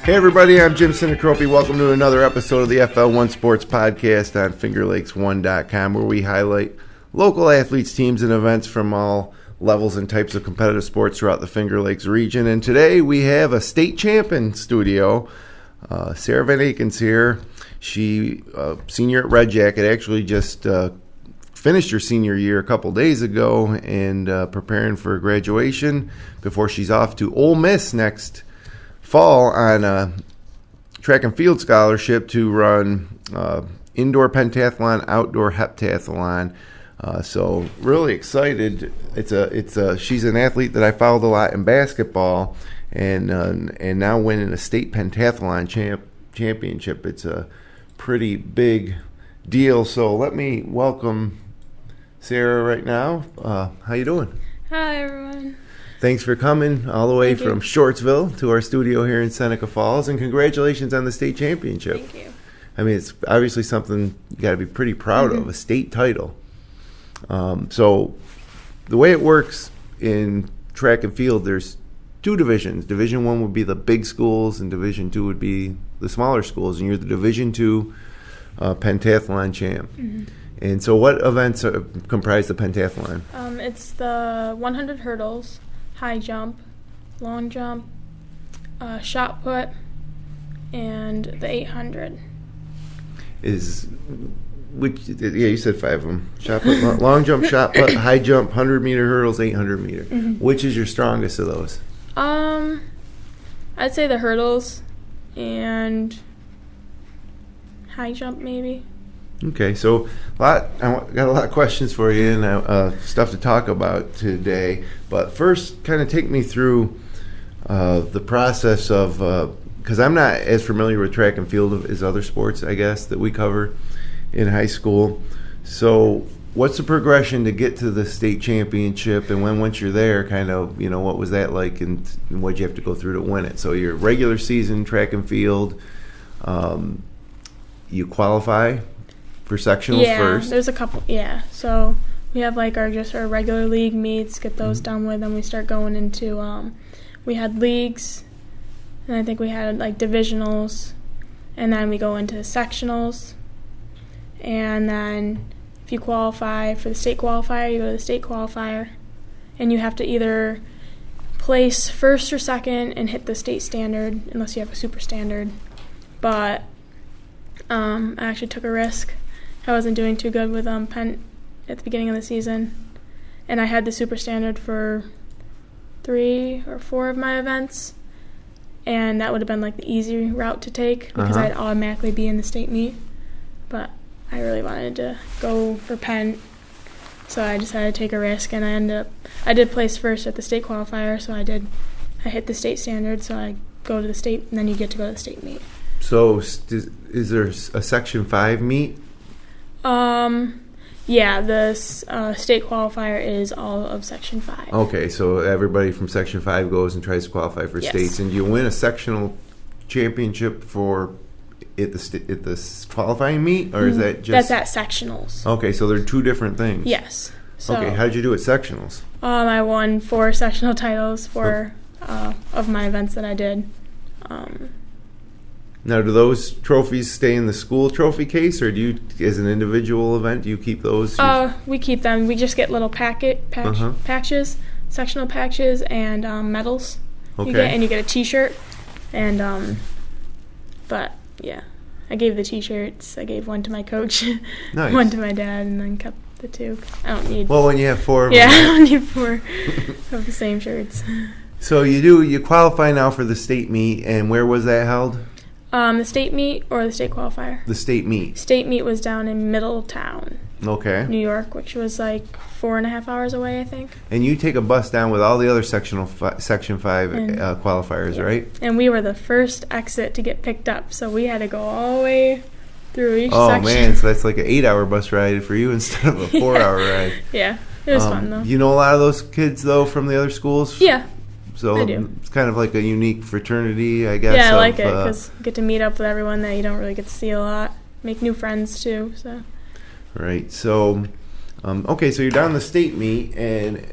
Hey everybody, I'm Jim Sinacropi. Welcome to another episode of the FL1 Sports Podcast on FingerLakes1.com, where we highlight local athletes, teams, and events from all levels and types of competitive sports throughout the Finger Lakes region. And today we have a state champ in studio. Sara VanAken's here. She, senior at Red Jacket, actually just finished her senior year a couple days ago and preparing for graduation before she's off to Ole Miss next fall on a track and field scholarship to run indoor pentathlon, outdoor heptathlon. So really excited. She's an athlete that I followed a lot in basketball, and now winning a state pentathlon championship. It's a pretty big deal. So let me welcome Sara right now. How you doing? Hi everyone. Thanks for coming all the way from Shortsville to our studio here in Seneca Falls, and congratulations on the state championship. Thank you. I mean, it's obviously something you got to be pretty proud of, a state title. So the way it works in track and field, there's two divisions. Division 1 would be the big schools, and Division 2 would be the smaller schools, and you're the Division 2 pentathlon champ. Mm-hmm. And so what events comprise the pentathlon? It's the 100 hurdles, high jump, long jump, shot put, and the 800. You said 5 of them. Shot put, long jump, shot put, high jump, 100-meter hurdles, 800-meter. Mm-hmm. Which is your strongest of those? I'd say the hurdles and high jump maybe. Okay, so I got a lot of questions for you and stuff to talk about today. But first, kind of take me through the process of, because I'm not as familiar with track and field as other sports, I guess, that we cover in high school. So what's the progression to get to the state championship, and once you're there, kind of, what was that like, and what'd you have to go through to win it? So your regular season track and field, you qualify for sectionals first? Yeah, there's a couple. Yeah, so we have like our regular league meets, get those done with, and we start going into. We had leagues, and I think we had like divisionals, and then we go into sectionals, and then if you qualify for the state qualifier, you go to the state qualifier, and you have to either place first or second and hit the state standard, unless you have a super standard. But I actually took a risk. I wasn't doing too good with Penn at the beginning of the season, and I had the super standard for 3 or 4 of my events, and that would have been like the easy route to take because I'd automatically be in the state meet. But I really wanted to go for Penn, so I decided to take a risk, and I did place first at the state qualifier, so I hit the state standard, so I go to the state, and then you get to go to the state meet. So is there a Section 5 meet? Yeah, the state qualifier is all of Section 5. Okay, so everybody from Section 5 goes and tries to qualify for states, and you win a sectional championship at the qualifying meet, or is that just... That's at sectionals. Okay, so they're two different things. Yes. So, okay, how'd you do at sectionals? I won 4 sectional titles of my events that I did. Now, do those trophies stay in the school trophy case, or do you, as an individual event, do you keep those? We keep them. We just get little patches, sectional patches, and medals. Okay. You get a T-shirt, and but yeah, I gave the T-shirts. I gave one to my coach, nice. One to my dad, and then kept the 2. I don't need. Well, when you have 4 of them. Yeah, I don't need 4 of the same shirts. So you qualify now for the state meet, and where was that held? The state meet or the state qualifier? The state meet. State meet was down in Middletown, New York, which was like 4.5 hours away, I think. And you take a bus down with all the other Section 5 qualifiers, right? And we were the first exit to get picked up, so we had to go all the way through each section. Oh, man, so that's like an 8-hour bus ride for you instead of a 4-hour ride. Yeah, it was fun, though. You know a lot of those kids, though, from the other schools? Yeah. So I do. It's kind of like a unique fraternity, I guess. Yeah, I like it because you get to meet up with everyone that you don't really get to see a lot. Make new friends, too. So. Right. So, okay, so you're down the state meet, and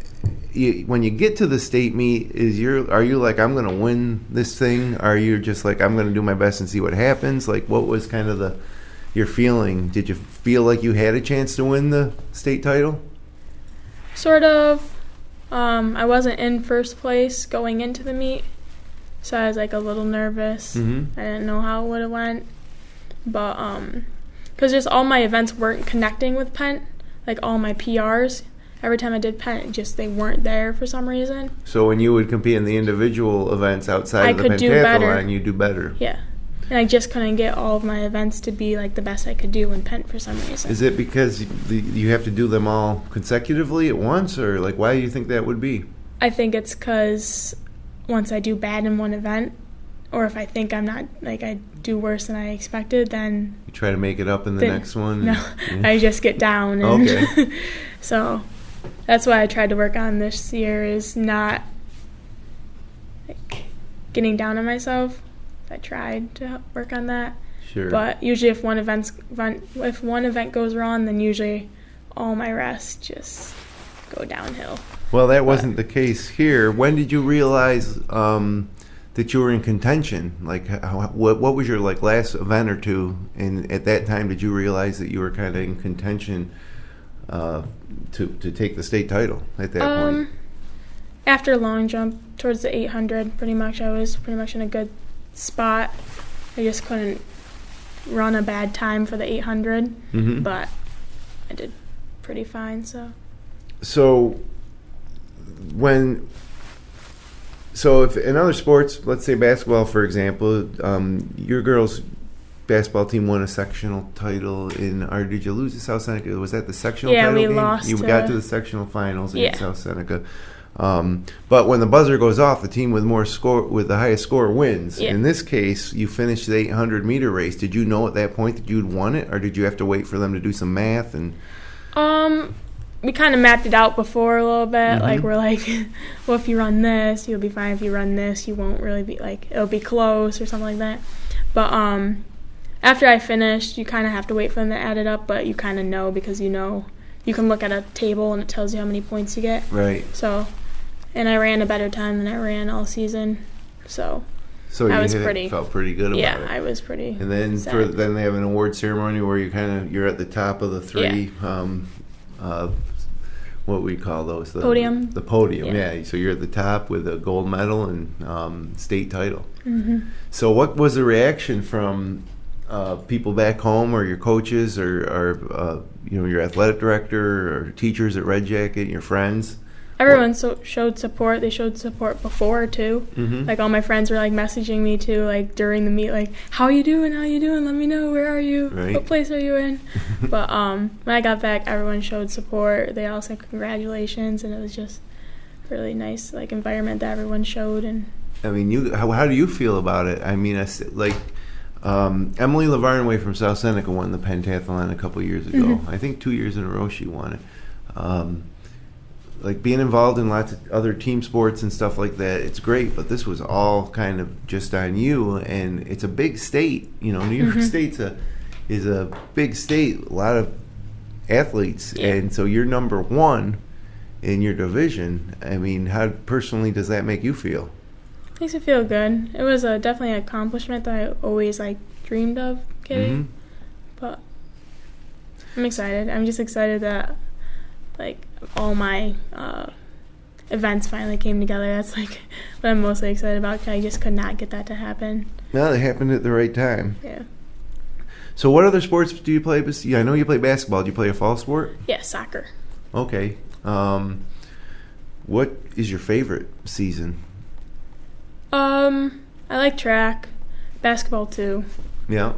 when you get to the state meet, are you like, I'm going to win this thing? Are you just like, I'm going to do my best and see what happens? Like, what was kind of your feeling? Did you feel like you had a chance to win the state title? Sort of. I wasn't in first place going into the meet, so I was like a little nervous. Mm-hmm. I didn't know how it would have went, but because just all my events weren't connecting with Pent, like all my PRs. Every time I did Pent, they weren't there for some reason. So when you would compete in the individual events outside of the pentathlon, you do better. Yeah. And I just couldn't get all of my events to be like the best I could do in Pent for some reason. Is it because you have to do them all consecutively at once, or like why do you think that would be? I think it's because once I do bad in one event, or if I think I'm not, like I do worse than I expected, then... You try to make it up in the next one? No, yeah. I just get down. And okay. So that's why I tried to work on this year, is not like getting down on myself. I tried to work on that. Sure. But usually if one event goes wrong, then usually all my rests just go downhill. Well, that wasn't the case here. When did you realize that you were in contention? Like, what was your last event or two? And at that time, did you realize that you were kind of in contention to take the state title at that point? After long jump, towards the 800, pretty much, I was pretty much in a good spot. I just couldn't run a bad time for the 800, mm-hmm. but I did pretty fine. So if in other sports, let's say basketball, for example, your girls' basketball team won a sectional title or did you lose to South Seneca? Was that the sectional title game? Yeah, we lost. You got to the sectional finals against South Seneca. But when the buzzer goes off, the team with the highest score wins. Yeah. In this case, you finished the 800-meter race. Did you know at that point that you'd won it, or did you have to wait for them to do some math? And we kind of mapped it out before a little bit. Mm-hmm. Like, we're like, well, if you run this, you'll be fine. If you run this, you won't really be, like, it'll be close or something like that. But after I finished, you kind of have to wait for them to add it up, but you kind of know, because you can look at a table and it tells you how many points you get. Right. So, and I ran a better time than I ran all season, so you felt pretty good about it. Yeah, I was pretty. And then then they have an award ceremony where you're at the top of the three. Yeah. What we call those? Podium. The podium. Yeah. So you're at the top with a gold medal and state title. Mm-hmm. So what was the reaction from people back home, or your coaches, or your athletic director, or teachers at Red Jacket, your friends? Everyone showed support. They showed support before too. Mm-hmm. Like all my friends were like messaging me too, like during the meet, like, "How you doing? How you doing? Let me know. Where are you? Right. What place are you in?" But when I got back, everyone showed support. They all said congratulations, and it was just really nice environment that everyone showed. And I mean, how do you feel about it? I mean, Emily LaVarnway from South Seneca won the pentathlon a couple years ago. Mm-hmm. I think 2 years in a row she won it. Being involved in lots of other team sports and stuff like that, it's great, but this was all kind of just on you, and it's a big state. New York mm-hmm. State is a big state, a lot of athletes, and so you're number one in your division. I mean, how personally does that make you feel? Makes me feel good. It was definitely an accomplishment that I always dreamed of getting, mm-hmm. but I'm excited. I'm just excited that all my events finally came together. That's what I'm mostly excited about, because I just could not get that to happen. No, it happened at the right time. Yeah. So what other sports do you play? I know you play basketball. Do you play a fall sport? Yeah, soccer. Okay. What is your favorite season? I like track, basketball too. Yeah.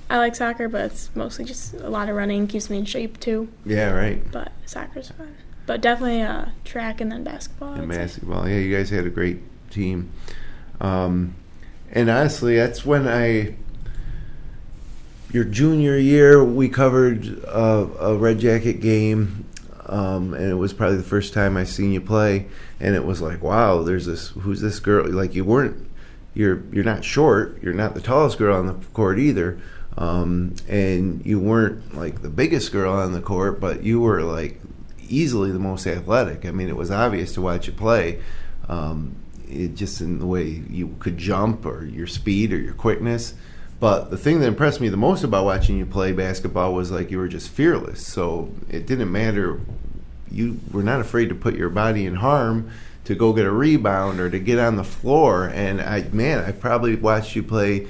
I like soccer, but it's mostly just a lot of running, keeps me in shape too. Yeah, right. But soccer's fun. But definitely track and then basketball. And basketball. Yeah, you guys had a great team. And honestly, that's when your junior year, we covered a Red Jacket game, and it was probably the first time I seen you play, and it was like, wow, who's this girl? You're not short, you're not the tallest girl on the court either, and you weren't the biggest girl on the court, but you were easily the most athletic. I mean, it was obvious to watch you play. It just in the way you could jump or your speed or your quickness. But the thing that impressed me the most about watching you play basketball was like you were just fearless. So it didn't matter. You were not afraid to put your body in harm to go get a rebound or to get on the floor. And I probably watched you play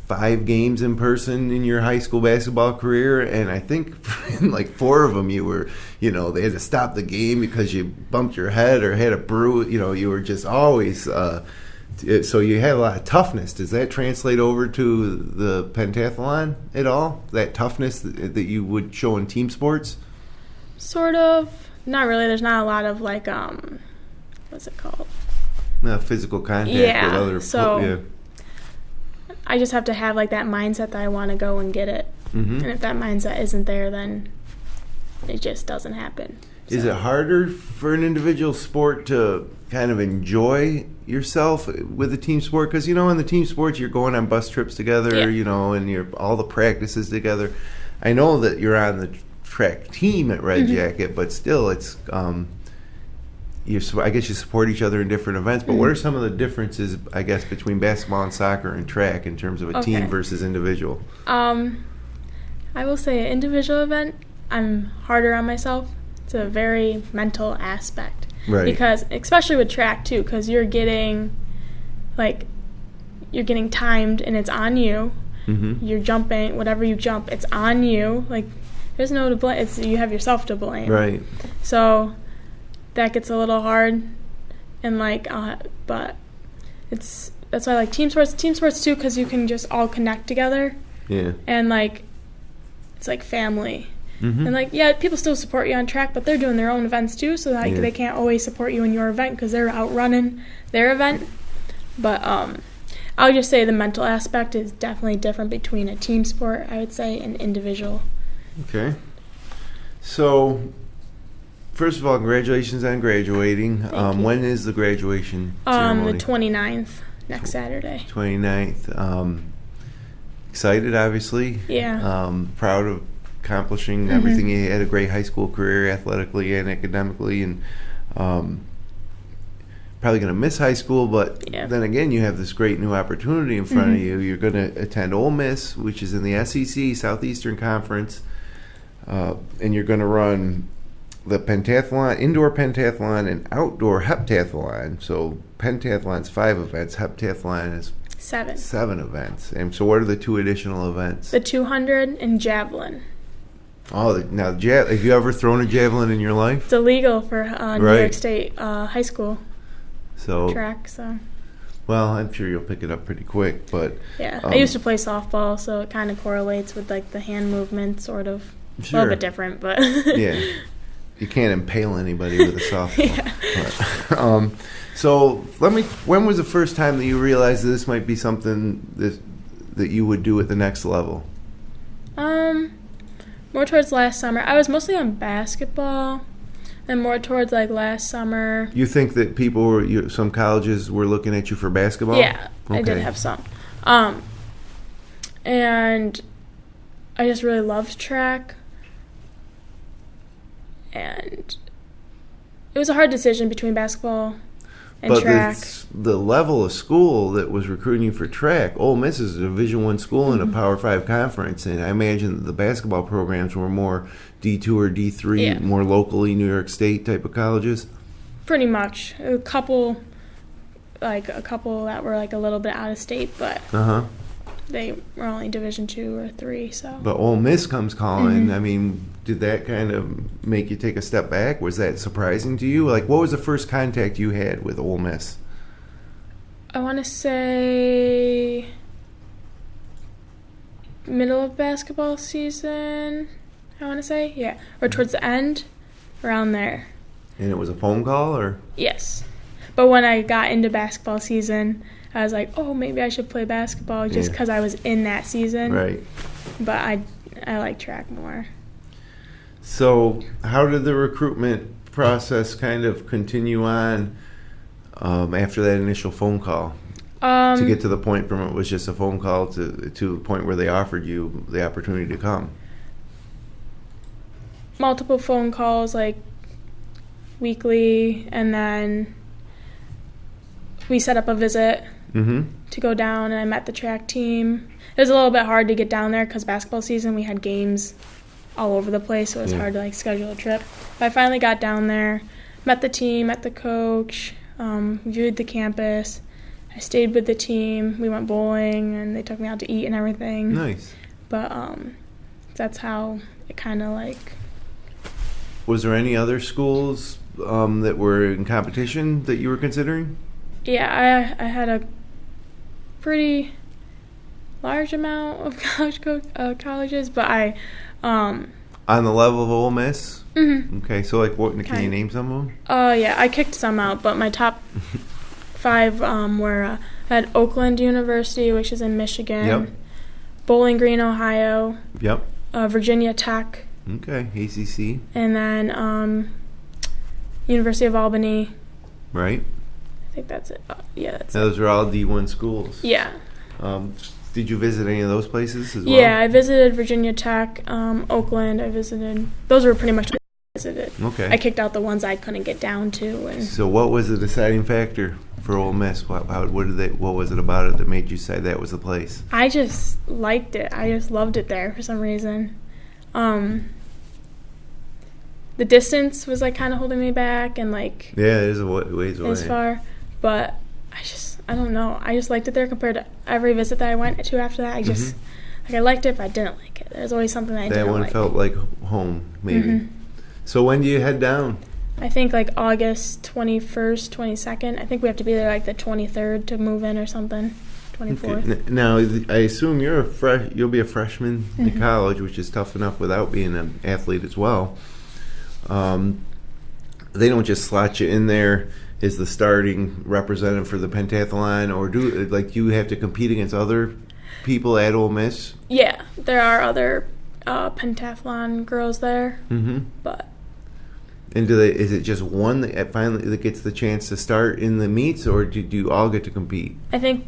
5 games in person in your high school basketball career, and I think in like 4 of them you were, they had to stop the game because you bumped your head or had a bruise. You were just always so you had a lot of toughness. Does that translate over to the pentathlon at all? That toughness that you would show in team sports? Sort of. Not really. There's not a lot of like what's it called? Physical contact with other so yeah. I just have to have like that mindset that I want to go and get it. Mm-hmm. And if that mindset isn't there, then it just doesn't happen. Is it harder for an individual sport to kind of enjoy yourself with a team sport? Because, in the team sports, you're going on bus trips together, and you're all the practices together. I know that you're on the track team at Red Jacket, but still it's I guess you support each other in different events, but what are some of the differences, I guess, between basketball and soccer and track in terms of a team versus individual? I will say an individual event, I'm harder on myself. It's a very mental aspect. Right. Because, especially with track, too, because you're getting timed and it's on you. Mm-hmm. You're jumping, whatever you jump, it's on you. Like, there's no to blame. You have yourself to blame. Right. So that gets a little hard, and but that's why I like team sports too, because you can just all connect together. Yeah. And it's like family. Mm-hmm. And people still support you on track, but they're doing their own events too, so they can't always support you in your event because they're out running their event. But I would just say the mental aspect is definitely different between a team sport, I would say, and individual. Okay. So, first of all, congratulations on graduating. Thank you. When is the graduation ceremony? The 29th, next Saturday. 29th. Excited, obviously. Yeah. Proud of accomplishing everything. You had a great high school career athletically and academically, and probably going to miss high school, but then again, you have this great new opportunity in front of you. You're going to attend Ole Miss, which is in the SEC, Southeastern Conference, and you're going to run the pentathlon, indoor pentathlon, and outdoor heptathlon. So pentathlon's 5 events, heptathlon is 7 events. And so what are the 2 additional events? The 200 and javelin. Oh, now have you ever thrown a javelin in your life? It's illegal for New York State high school track. So, well, I'm sure you'll pick it up pretty quick. But I used to play softball, so it kind of correlates with like the hand movement, sort of. Sure. A little bit different, but yeah, you can't impale anybody with a softball. But, so when was the first time that you realized that this might be something that you would do at the next level? More towards last summer. I was mostly on basketball, and more towards like last summer. You think that some colleges were looking at you for basketball? Yeah, okay. I did have some. And I just really loved track. And it was a hard decision between basketball and track. But the level of school that was recruiting you for track, Ole Miss is a Division I school in a Power 5 conference, and I imagine the basketball programs were more D2 or D3, more locally New York State type of colleges? Pretty much. A couple that were like a little bit out of state, but they were only Division 2 or 3. So. But Ole Miss comes calling. I mean, did that kind of make you take a step back? Was that surprising to you? Like, what was the first contact you had with Ole Miss? I want to say middle of basketball season, I want to say. Or towards the end, around there. And it was a phone call, or? Yes. But when I got into basketball season, I was like, oh, maybe I should play basketball just because I was in that season. Right. But I like track more. So how did the recruitment process kind of continue on after that initial phone call? To get to the point from it was just a phone call to the point where they offered you the opportunity to come? Multiple phone calls, like weekly, and then we set up a visit to go down, and I met the track team. It was a little bit hard to get down there because basketball season, we had games all over the place, so it was hard to schedule a trip. But I finally got down there, met the team, met the coach, viewed the campus. I stayed with the team. We went bowling, and they took me out to eat and everything. Nice. But that's how it kind of Was there any other schools that were in competition that you were considering? Yeah, I had a pretty large amount of colleges, but I on the level of Ole Miss? Mm-hmm. Okay, so what? Can you name some of them? Yeah, I kicked some out, but my top 5 were at Oakland University, which is in Michigan. Yep. Bowling Green, Ohio. Yep. Virginia Tech. Okay, ACC. And then University of Albany. Right. I think that's it. That's Those are all D1 schools. Yeah. Did you visit any of those places as well? Yeah, I visited Virginia Tech, Oakland. Those were pretty much what I visited. Okay. I kicked out the ones I couldn't get down to. So what was the deciding factor for Ole Miss? What was it about it that made you say that was the place? I just liked it. I just loved it there for some reason. The distance was kind of holding me back, and yeah, it is a ways away. As far, but I don't know. I just liked it there compared to every visit that I went to after that. I just I liked it, but I didn't like it. There's always something I didn't like. That one felt like home, maybe. Mm-hmm. So when do you head down? I think August 21st, 22nd. I think we have to be there the 23rd to move in or something. 24th. Okay. Now, I assume you'll be a freshman in college, which is tough enough without being an athlete as well. They don't just slot you in there as the starting representative for the pentathlon, or do you have to compete against other people at Ole Miss? Yeah, there are other pentathlon girls there, but. And is it just one that finally gets the chance to start in the meets, or do you all get to compete? I think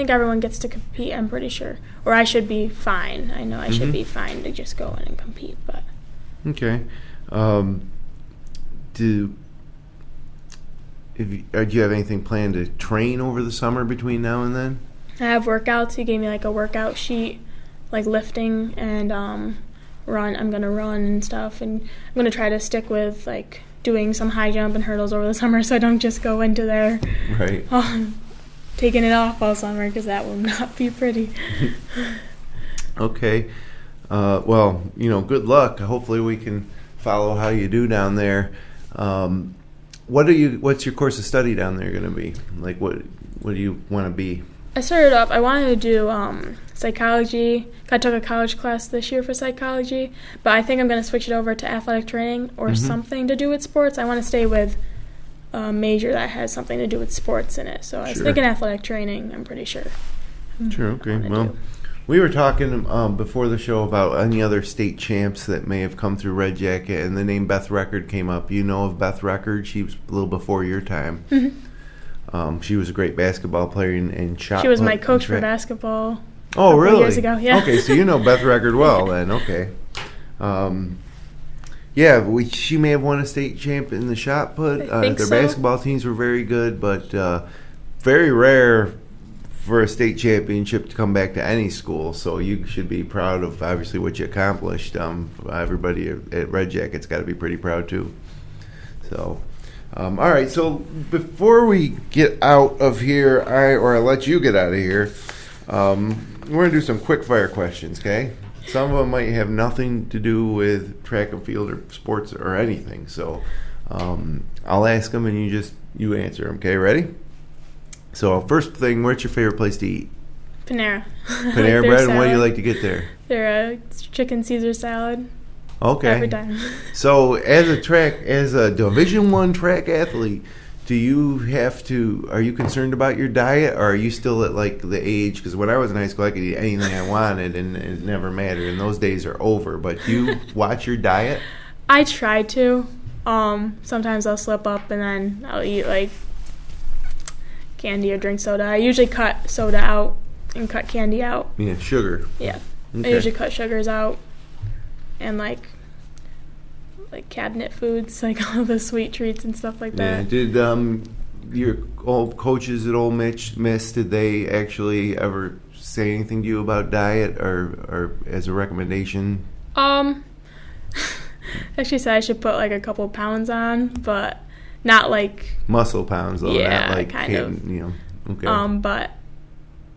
everyone gets to compete. I'm pretty sure, or I should be fine. I know I should be fine to just go in and compete. But okay, do you have anything planned to train over the summer between now and then? I have workouts. He gave me a workout sheet, lifting and run. I'm gonna run and stuff, and I'm gonna try to stick with doing some high jump and hurdles over the summer, so I don't just go into there right taking it off all summer, because that will not be pretty. Okay, well, good luck. Hopefully we can follow how you do down there. What's your course of study down there going to be? What do you want to be? I wanted to do psychology. I took a college class this year for psychology, but I think I'm going to switch it over to athletic training or something to do with sports. I want to stay with a major that has something to do with sports in it. So I was thinking athletic training, I'm pretty sure. Sure, okay. Well, we were talking before the show about any other state champs that may have come through Red Jacket, and the name Beth Record came up. You know of Beth Record? She was a little before your time. She was a great basketball player and shot. She was my coach for basketball. Oh, really? Years ago, yeah. Okay, so you know Beth Record well then. Okay. She may have won a state champ in the shot put. Their basketball teams were very good, but very rare for a state championship to come back to any school. So you should be proud of obviously what you accomplished. Everybody at Red Jacket's got to be pretty proud too. So. All right, so before we get out of here, I let you get out of here, we're going to do some quick-fire questions, okay? Some of them might have nothing to do with track and field or sports or anything, so I'll ask them and you answer them, okay? Ready? So first thing, where's your favorite place to eat? Panera. Panera Bread, and what do you like to get there? Their chicken Caesar salad. Okay. Every time. So as a Division I track athlete, are you concerned about your diet, or are you still at the age, because when I was in high school I could eat anything I wanted and it never mattered, and those days are over, but do you watch your diet? I try to. Sometimes I'll slip up and then I'll eat candy or drink soda. I usually cut soda out and cut candy out. Yeah, sugar. Yeah. Okay. I usually cut sugars out and like cabinet foods, like all the sweet treats and stuff like that. Did your old coaches at Ole Miss, did they actually ever say anything to you about diet or as a recommendation? Actually said I should put like a couple pounds on, but not like muscle pounds though. Yeah, not like kind of. Okay. But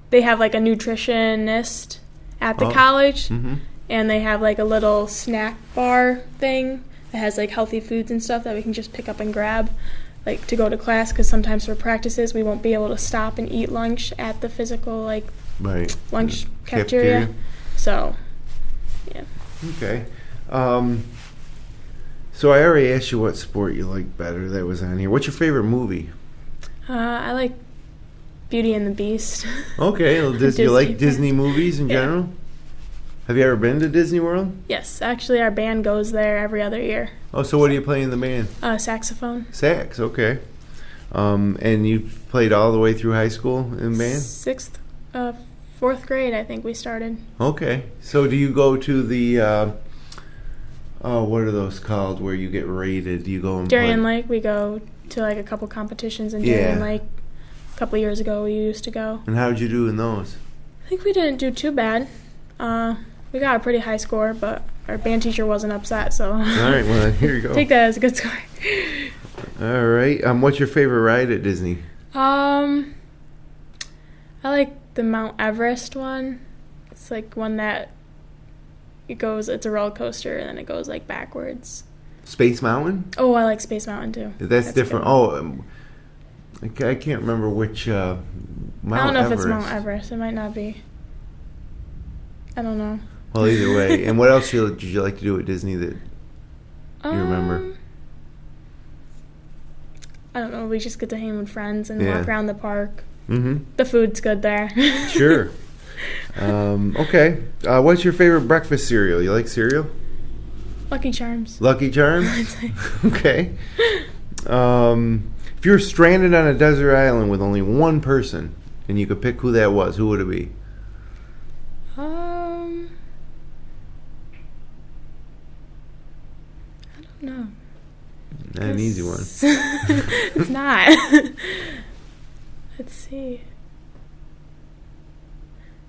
they have like a nutritionist at the college, and they have like a little snack bar thing that has like healthy foods and stuff that we can just pick up and grab, like to go to class. Because sometimes for practices we won't be able to stop and eat lunch at the physical lunch cafeteria. So, yeah. Okay. So I already asked you what sport you like better. That was on here. What's your favorite movie? I like Beauty and the Beast. Okay. Well, you like Disney movies in general? Have you ever been to Disney World? Yes. Actually, our band goes there every other year. Oh, so what do you play in the band? Saxophone. Sax, okay. And you played all the way through high school in band? Fourth grade, I think we started. Okay. So do you go to the... what are those called where you get rated? Do you go and Darien Lake. We go to like a couple competitions in Darien Lake. A couple years ago we used to go. And how did you do in those? I think we didn't do too bad. We got a pretty high score, but our band teacher wasn't upset, so... All right, well, here you go. Take that as a good score. All right. What's your favorite ride at Disney? I like the Mount Everest one. It's like one that... it's a roller coaster, and then it goes, like, backwards. Space Mountain? Oh, I like Space Mountain, too. That's different. I can't remember which Mount Everest. I don't know if it's Mount Everest. It might not be. I don't know. Well, either way. And what else did you like to do at Disney that you remember? I don't know. We just get to hang with friends and walk around the park. Mm-hmm. The food's good there. Sure. Okay. What's your favorite breakfast cereal? You like cereal? Lucky Charms. Lucky Charms? Okay. If you were stranded on a desert island with only one person and you could pick who that was, who would it be? I don't know. Not an easy one. It's not. Let's see.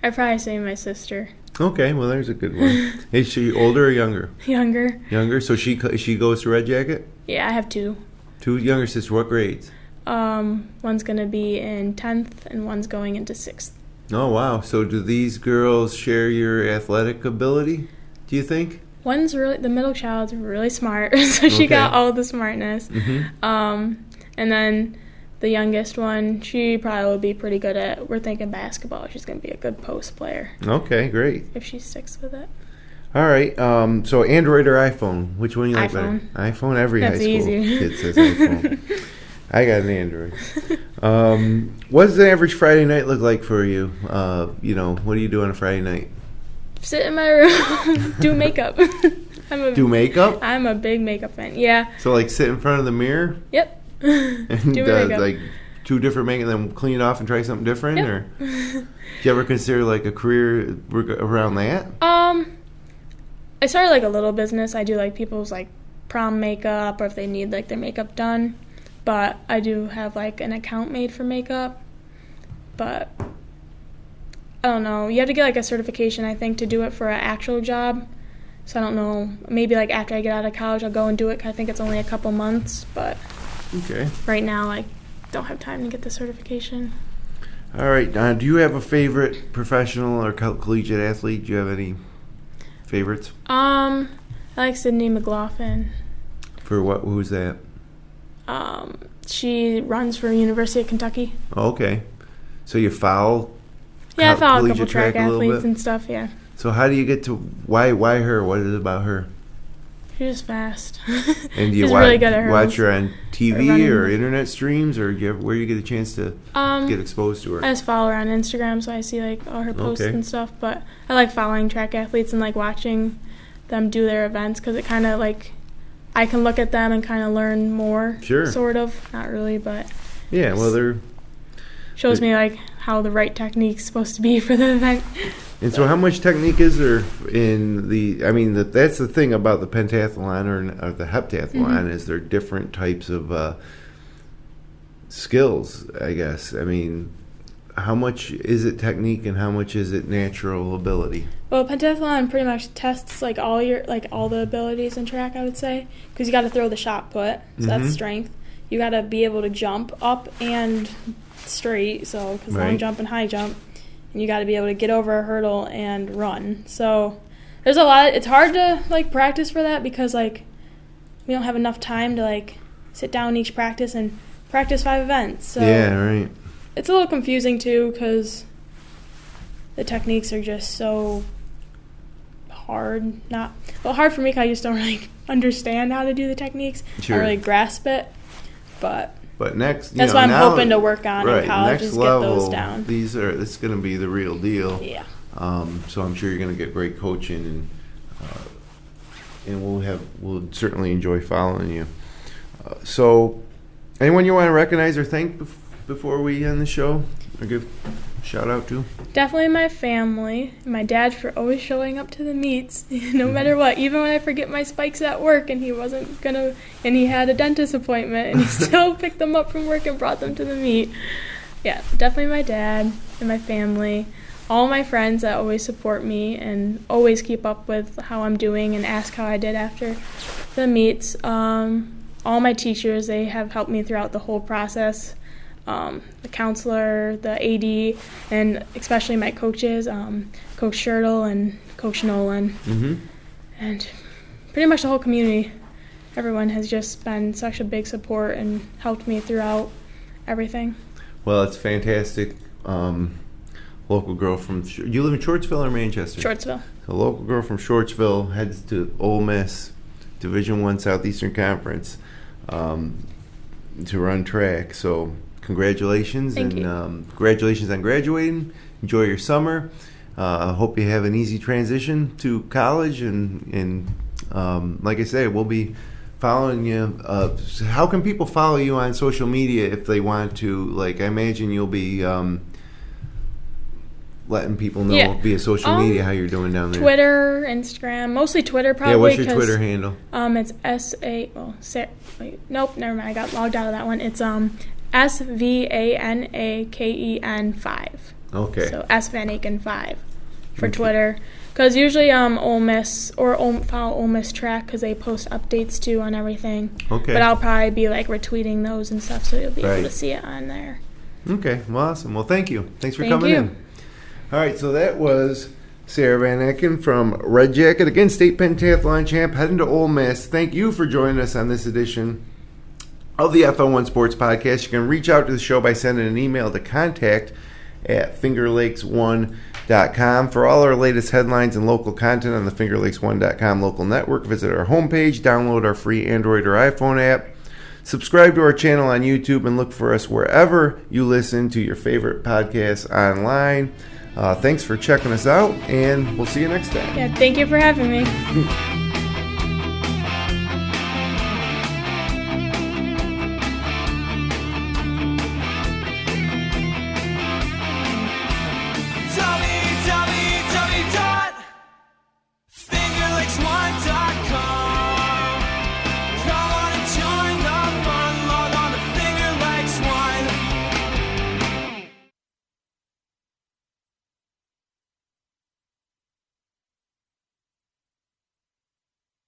I'd probably say my sister. Okay, well, there's a good one. Is she older or younger? Younger. Younger? So she goes to Red Jacket? Yeah, I have two. Two younger sisters. What grades? One's going to be in 10th and one's going into 6th. Oh, wow. So do these girls share your athletic ability, do you think? The middle child's really smart, so she got all the smartness. Mm-hmm. And then the youngest one, she probably will be pretty good at, we're thinking basketball. She's going to be a good post player. Okay, great. If she sticks with it. All right. So Android or iPhone? Which one you like better? iPhone. Every That's high school easy. kid says iPhone. I got an Android. What does the average Friday night look like for you? What do you do on a Friday night? Sit in my room, do makeup. Do makeup? I'm a big makeup fan. Yeah. So like sit in front of the mirror? Yep. And do makeup. Like two different makeup, and then clean it off and try something different? Yep. Or do you ever consider like a career around that? I started like a little business. I do like people's like prom makeup, or if they need like their makeup done. But I do have like an account made for makeup. But I don't know. You have to get like a certification, I think, to do it for an actual job. So I don't know. Maybe like after I get out of college, I'll go and do it. 'Cause I think it's only a couple months. But right now, I don't have time to get the certification. All right. Do you have a favorite professional or collegiate athlete? Do you have any favorites? I like Sydney McLaughlin. For what? Who's that? She runs for University of Kentucky. Oh, okay. So you follow? Yeah, I follow a couple track athletes and stuff, yeah. So how do you get to... Why her? What is it about her? She's just fast. And do you really good at watch her on TV or internet streams? Or where do you get a chance to get exposed to her? I just follow her on Instagram, so I see like all her posts and stuff. But I like following track athletes and like watching them do their events, because it kind of like... I can look at them and kind of learn more, sort of. Not really, but... Yeah, well, shows me, like, how the right technique's supposed to be for the event. And so how much technique is there in that's the thing about the pentathlon or the heptathlon is there different types of skills, I guess. I mean, how much is it technique and how much is it natural ability? Well, pentathlon pretty much tests like all the abilities in track, I would say, because you got to throw the shot put, so that's strength. You got to be able to jump up and straight, so because long jump and high jump, and you got to be able to get over a hurdle and run. So there's a lot. It's hard to like practice for that because like we don't have enough time to like sit down each practice and practice 5 events. So yeah, right. It's a little confusing too because the techniques are just so hard. Hard for me because I just don't really understand how to do the techniques. Sure. I don't really grasp it. But next, that's what I'm hoping to work on in college is get those down. This is going to be the real deal. Yeah. So I'm sure you're going to get great coaching, and we'll certainly enjoy following you. So, anyone you want to recognize or thank before we end the show, or give a shout out to? Definitely my family. My dad for always showing up to the meets, no matter what. Even when I forget my spikes at work and he wasn't gonna, and he had a dentist appointment, and he still picked them up from work and brought them to the meet. Yeah, definitely my dad and my family. All my friends that always support me and always keep up with how I'm doing and ask how I did after the meets. All my teachers, they have helped me throughout the whole process. The counselor, the AD, and especially my coaches, Coach Schertle and Coach Nolan. And pretty much the whole community. Everyone has just been such a big support and helped me throughout everything. Well, it's fantastic. Local girl from you live in Shortsville or Manchester? Shortsville. A local girl from Shortsville heads to Ole Miss, Division I Southeastern Conference, to run track. So congratulations. Thank you. Congratulations on graduating. Enjoy your summer. Hope you have an easy transition to college, and like I say, we'll be following you. How can people follow you on social media if they want to? Like, I imagine you'll be letting people know via social media how you're doing down there. Twitter, Instagram, mostly Twitter probably. Yeah, what's your Twitter handle? It's nope, never mind. I got logged out of that one. It's SVANAKEN 5. Okay. So S VanAken 5 for Twitter. Because usually Ole Miss or follow Ole Miss track because they post updates too on everything. Okay. But I'll probably be like retweeting those and stuff, so you'll be able to see it on there. Okay, well, awesome. Well, thank you. Thanks for coming in. All right, so that was Sara VanAken from Red Jacket, again, state pentathlon champ, heading to Ole Miss. Thank you for joining us on this edition of the FL1 Sports Podcast. You can reach out to the show by sending an email to contact@fingerlakes1.com. For all our latest headlines and local content on the fingerlakes1.com local network, visit our homepage, download our free Android or iPhone app, subscribe to our channel on YouTube, and look for us wherever you listen to your favorite podcasts online. Thanks for checking us out, and we'll see you next time. Yeah, thank you for having me.